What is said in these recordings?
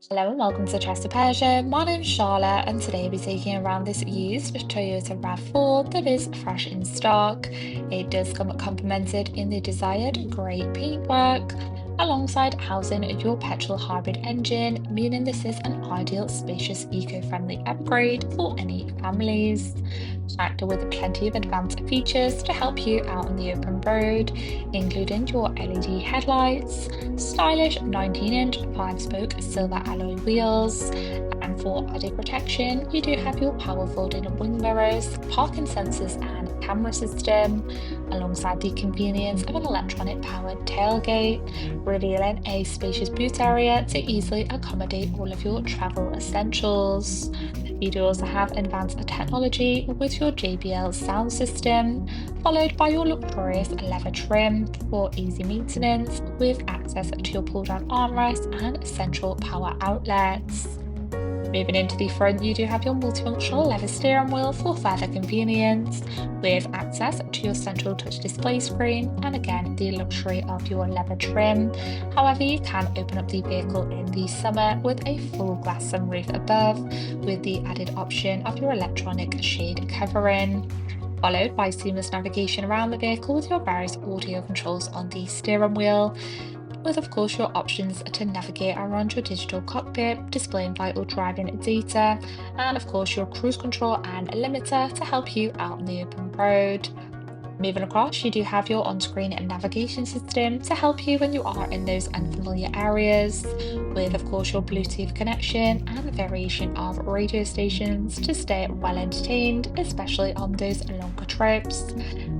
Hello and welcome to Chester Peugeot. My name's Charlotte and today I'll be taking around this used Toyota RAV4 that is fresh in stock. It does come complemented in the desired grey paintwork alongside housing your petrol hybrid engine, meaning this is an ideal spacious eco-friendly upgrade for any families. Packed with plenty of advanced features to help you out on the open road, including your LED headlights, stylish 19-inch 5-spoke silver alloy wheels, and for added protection, you do have your power folding wing mirrors, parking sensors, and camera system, alongside the convenience of an electronic powered tailgate, revealing a spacious boot area to easily accommodate all of your travel essentials. You do also have advanced technology with your JBL sound system, followed by your luxurious leather trim for easy maintenance with access to your pull-down armrest and central power outlets. Moving into the front, you do have your multifunctional leather steering wheel for further convenience, with access to your central touch display screen and again the luxury of your leather trim. However, you can open up the vehicle in the summer with a full glass sunroof above, with the added option of your electronic shade covering, followed by seamless navigation around the vehicle with your various audio controls on the steering wheel, with of course your options to navigate around your digital cockpit, displaying vital driving data, and of course your cruise control and limiter to help you out on the open road. Moving across, you do have your on-screen navigation system to help you when you are in those unfamiliar areas, with of course your Bluetooth connection and a variation of radio stations to stay well entertained, especially on those longer trips.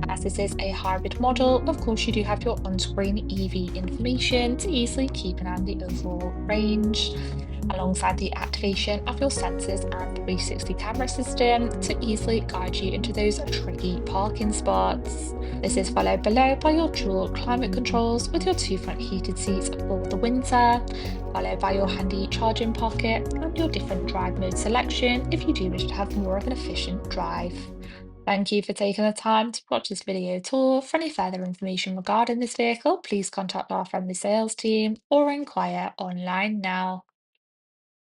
As this is a hybrid model, of course you do have your on-screen EV information to easily keep an eye on the overall range, alongside the activation of your sensors and 360 camera system to easily guide you into those tricky parking spots. This is followed below by your dual climate controls with your two front heated seats for the winter, followed by your handy charging pocket and your different drive mode selection if you do wish to have more of an efficient drive. Thank you for taking the time to watch this video tour. For any further information regarding this vehicle, please contact our friendly sales team or inquire online now.